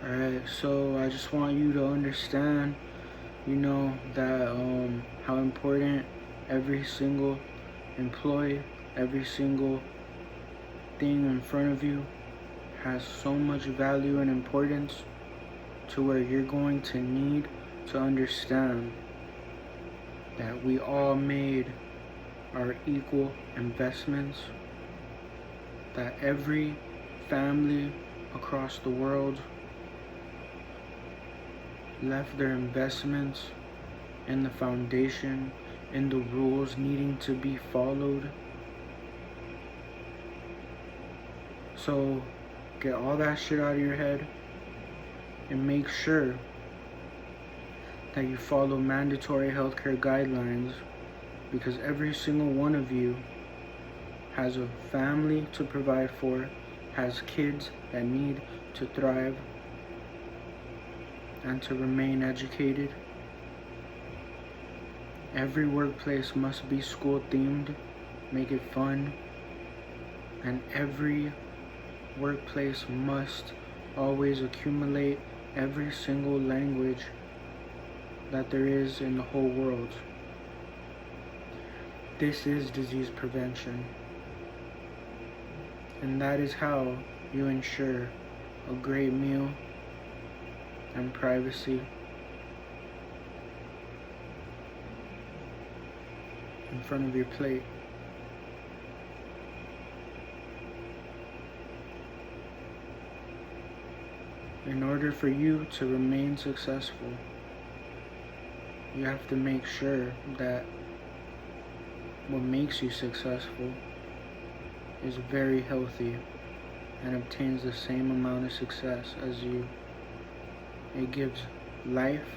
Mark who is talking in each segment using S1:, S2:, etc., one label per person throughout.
S1: Alright, so I just want you to understand, that how important every single employee, every single thing in front of you has so much value and importance to where you're going to need to understand that we all made our equal investments, that every family across the world left their investments in the foundation, in the rules needing to be followed. So get all that shit out of your head and make sure that you follow mandatory healthcare guidelines, because every single one of you has a family to provide for, has kids that need to thrive and to remain educated. Every workplace must be school themed, make it fun, and every workplace must always accumulate every single language that there is in the whole world. This is disease prevention, and that is how you ensure a great meal and privacy in front of your plate. In order for you to remain successful, you have to make sure that what makes you successful is very healthy and obtains the same amount of success as you. It gives life,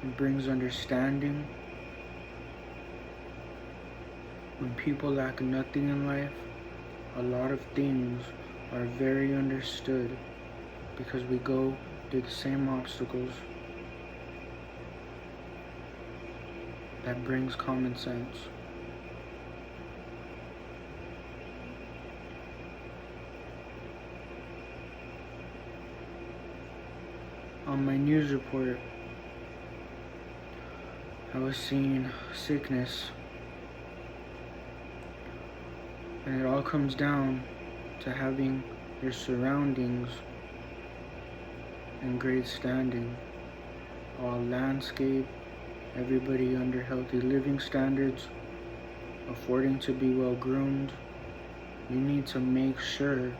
S1: it brings understanding. When people lack nothing in life, a lot of things are very understood because we go through the same obstacles. That brings common sense. On my news report, I was seeing sickness, and it all comes down to having your surroundings in great standing. All landscape, everybody under healthy living standards, affording to be well groomed. You need to make sure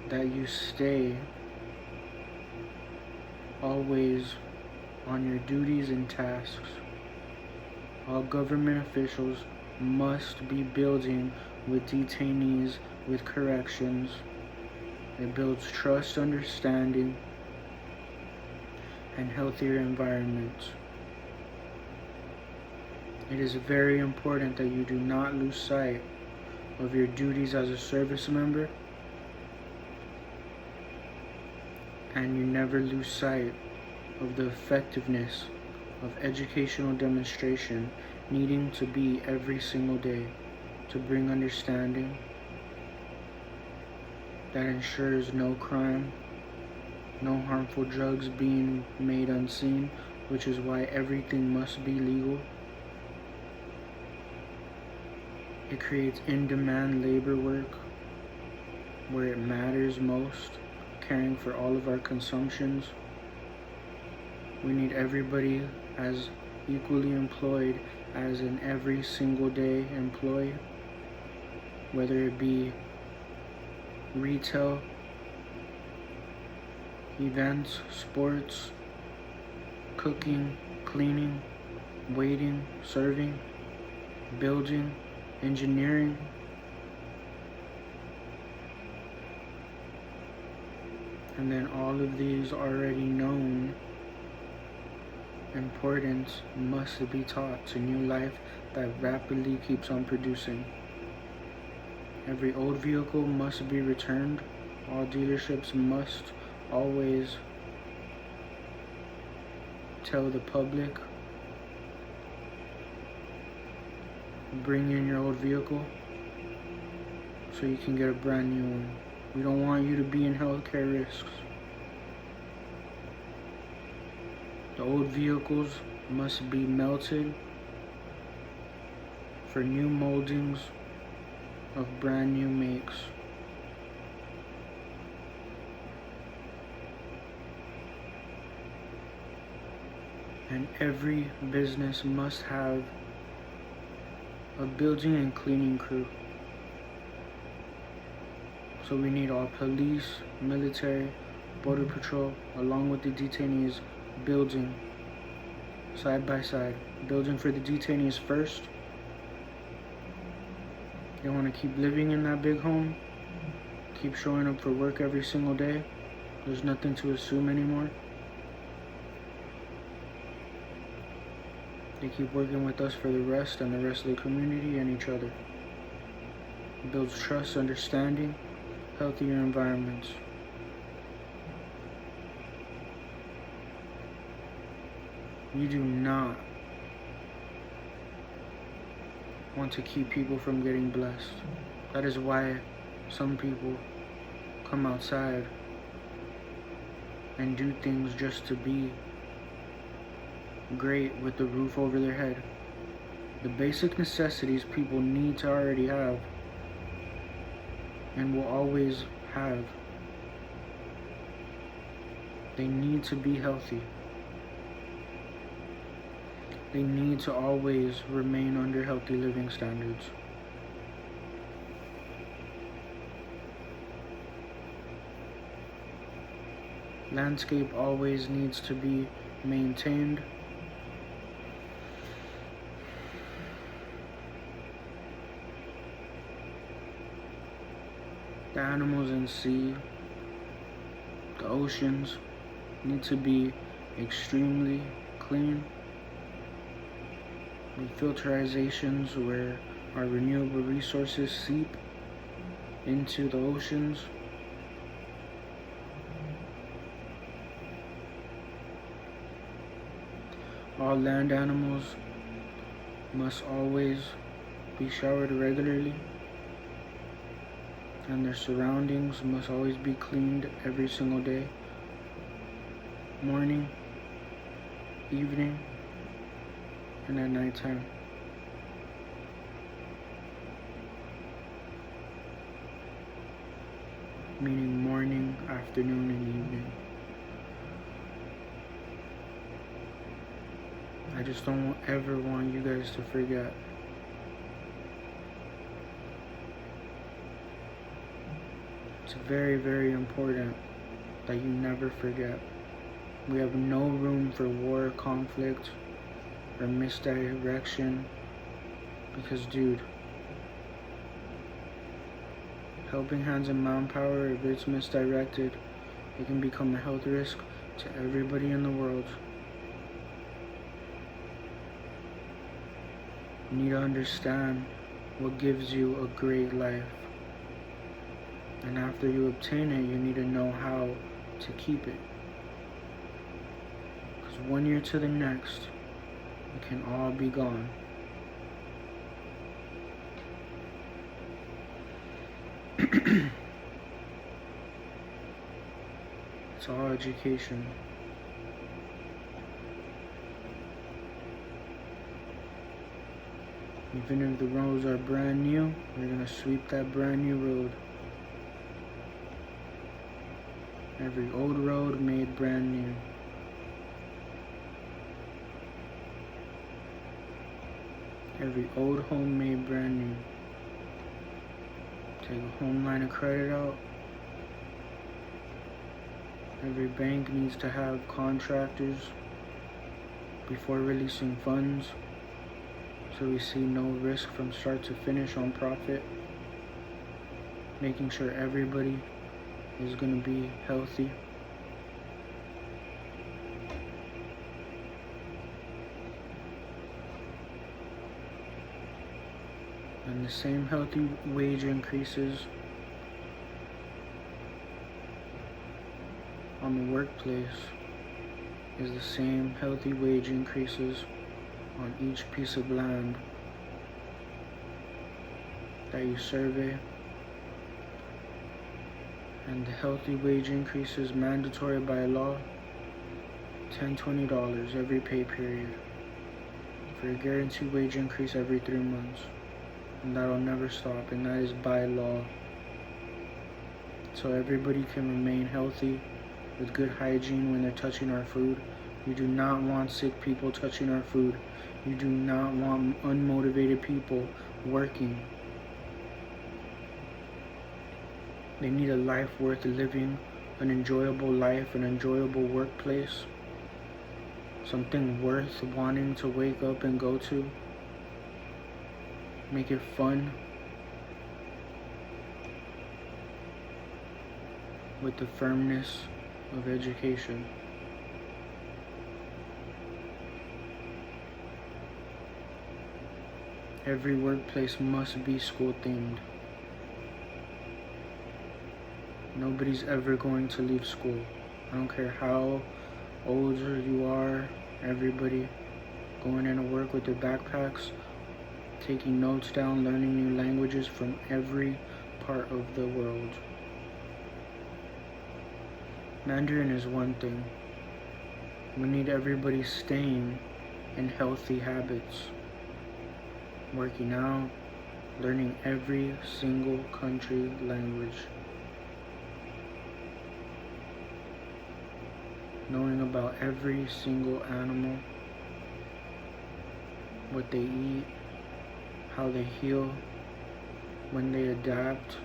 S1: that you stay always on your duties and tasks. All government officials must be building with detainees with corrections. It builds trust, understanding, and healthier environments. It is very important that you do not lose sight of your duties as a service member, and you never lose sight of the effectiveness of educational demonstration needing to be every single day to bring understanding that ensures no crime, no harmful drugs being made unseen, which is why everything must be legal. It creates in-demand labor work where it matters most, caring for all of our consumptions. We need everybody as equally employed as an every single day employee, whether it be retail, events, sports, cooking, cleaning, waiting, serving, building, engineering. And then all of these already known importance must be taught to new life that rapidly keeps on producing. Every old vehicle must be returned. All dealerships must always tell the public, bring in your old vehicle so you can get a brand new one We don't want you to be in healthcare risks. The old vehicles must be melted for new moldings of brand new makes. And every business must have a building and cleaning crew. So we need all police, military, border patrol, along with the detainees, building side by side. Building for the detainees first. They want to keep living in that big home, keep showing up for work every single day. There's nothing to assume anymore. They keep working with us for the rest and the rest of the community and each other. It builds trust, understanding, healthier environments. We do not want to keep people from getting blessed. That is why some people come outside and do things just to be great with the roof over their head. The basic necessities people need to already have and will always have. They need to be healthy. They need to always remain under healthy living standards. Landscape always needs to be maintained. The animals in sea, the oceans need to be extremely clean. With filterizations where our renewable resources seep into the oceans. All land animals must always be showered regularly, and their surroundings must always be cleaned every single day, morning, evening, and at nighttime. Meaning morning, afternoon, and evening. I just don't ever want you guys to forget. It's very, very important that you never forget. We have no room for war, conflict, or misdirection, because dude, helping hands and manpower, if it's misdirected, it can become a health risk to everybody in the world. You need to understand what gives you a great life, and after you obtain it, you need to know how to keep it, because 1 year to the next, it can all be gone. It's all education. Even if the roads are brand new, we're gonna sweep that brand new road. Every old road made brand new. Every old home made brand new. Take a home line of credit out. Every bank needs to have contractors before releasing funds, so we see no risk from start to finish on profit. Making sure everybody is going to be healthy. And the same healthy wage increases on the workplace is the same healthy wage increases on each piece of land that you survey And the healthy wage increase is mandatory by law. $10-$20 every pay period for a guaranteed wage increase every 3 months. And that'll never stop, and that is by law. So everybody can remain healthy with good hygiene when they're touching our food. We do not want sick people touching our food. We do not want unmotivated people working. They need a life worth living, an enjoyable life, an enjoyable workplace, something worth wanting to wake up and go to. Make it fun with the firmness of education. Every workplace must be school themed. Nobody's ever going to leave school. I don't care how older you are, everybody going into work with their backpacks, taking notes down, learning new languages from every part of the world. Mandarin is one thing. We need everybody staying in healthy habits, working out, learning every single country language, knowing about every single animal, what they eat, how they heal, when they adapt,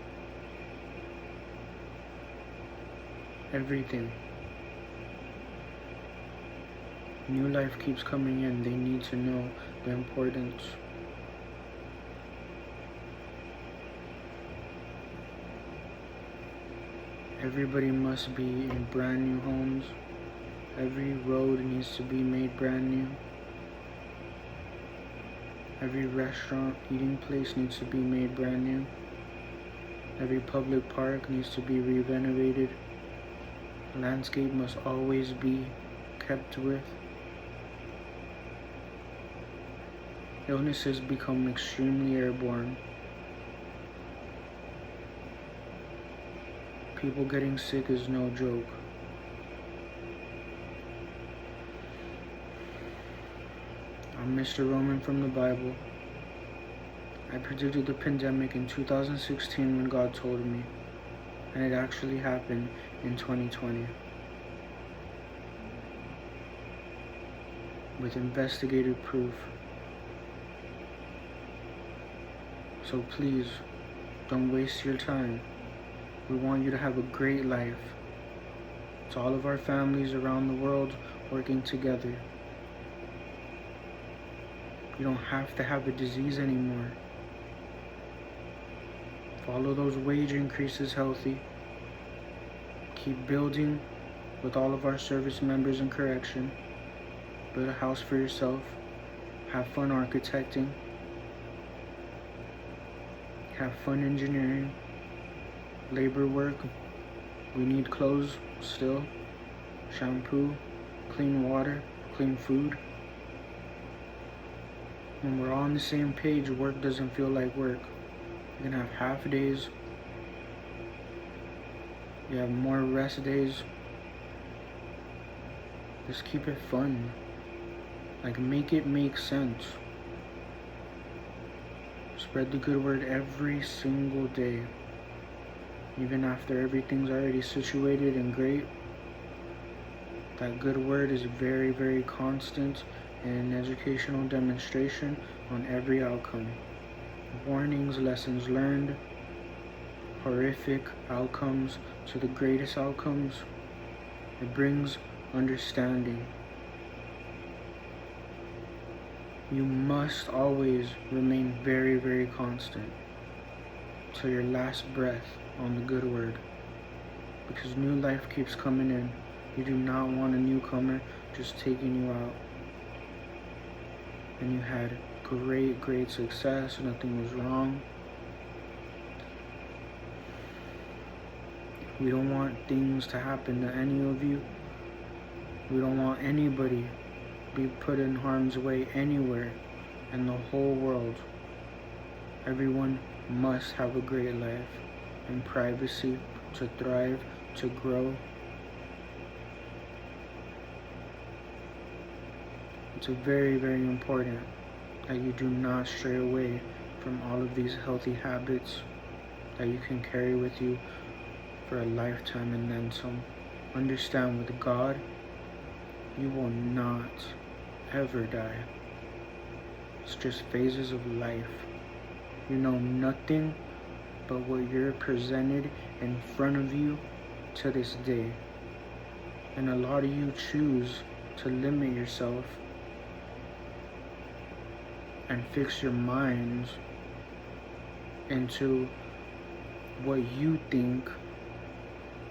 S1: everything. New life keeps coming in. They need to know the importance. Everybody must be in brand new homes. Every road needs to be made brand new. Every restaurant, eating place needs to be made brand new. Every public park needs to be renovated. Landscape must always be kept with. Illnesses become extremely airborne. People getting sick is no joke. I'm Mr. Roman from the Bible. I predicted the pandemic in 2016 when God told me, and it actually happened in 2020. With investigative proof. So please, don't waste your time. We want you to have a great life. It's all of our families around the world working together. You don't have to have a disease anymore. Follow those wage increases healthy. Keep building with all of our service members in correction. Build a house for yourself. Have fun architecting. Have fun engineering. Labor work. We need clothes still. Shampoo. Clean water. Clean food. When we're all on the same page, work doesn't feel like work. You can have half days. You have more rest days. Just keep it fun. Like, make it make sense. Spread the good word every single day. Even after everything's already situated and great, that good word is very, very constant and an educational demonstration on every outcome. Warnings, lessons learned, horrific outcomes to the greatest outcomes. It brings understanding. You must always remain very, very constant till your last breath on the good word, because new life keeps coming in. You do not want a newcomer just taking you out. And you had great success, nothing was wrong. We don't want things to happen to any of you. We don't want anybody be put in harm's way anywhere in the whole world. Everyone must have a great life in privacy to thrive, to grow. It's very, very important that you do not stray away from all of these healthy habits that you can carry with you for a lifetime and then some. Understand, with God, you will not ever die. It's just phases of life. You know nothing but what you're presented in front of you to this day. And a lot of you choose to limit yourself and fix your minds into what you think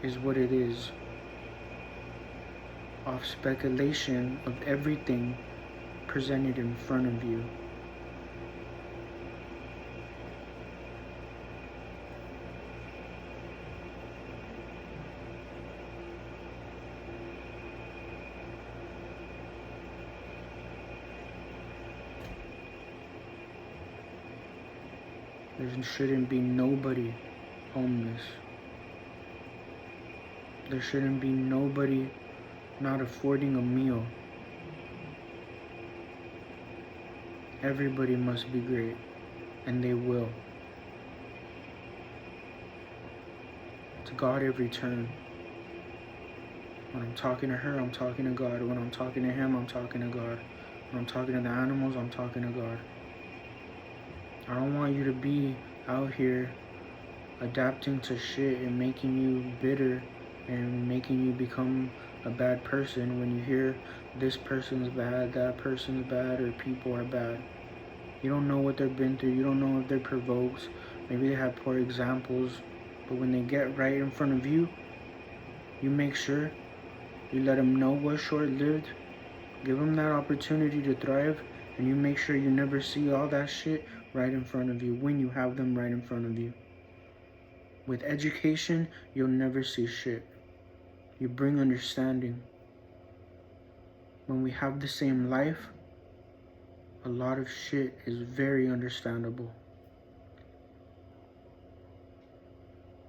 S1: is what it is, off speculation of everything presented in front of you. There shouldn't be nobody homeless. There shouldn't be nobody not affording a meal. Everybody must be great, and they will. To God every turn. When I'm talking to her, I'm talking to God. When I'm talking to him, I'm talking to God. When I'm talking to the animals, I'm talking to God. I don't want you to be out here adapting to shit and making you bitter and making you become a bad person when you hear this person's bad, that person's bad, or people are bad. You don't know what they've been through. You don't know if they're provoked. Maybe they have poor examples. But when they get right in front of you, you make sure you let them know what's short-lived. Give them that opportunity to thrive. And you make sure you never see all that shit right in front of you when you have them right in front of you. With education, you'll never see shit. You bring understanding. When we have the same life, a lot of shit is very understandable.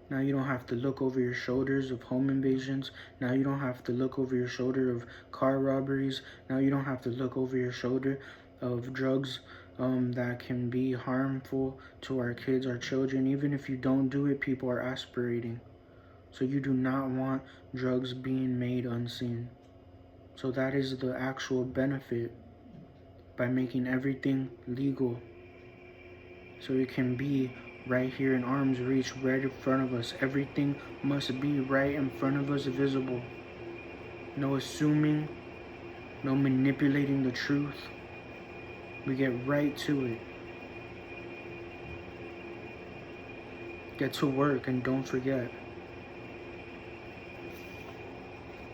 S1: Now you don't have to look over your shoulders of home invasions. Now you don't have to look over your shoulder of car robberies. Now you don't have to look over your shoulder of drugs that can be harmful to our kids, our children. Even if you don't do it, people are aspirating. So you do not want drugs being made unseen. So that is the actual benefit by making everything legal. So it can be right here in arm's reach, right in front of us. Everything must be right in front of us, visible. No assuming, no manipulating the truth. We get right to it. Get to work and don't forget.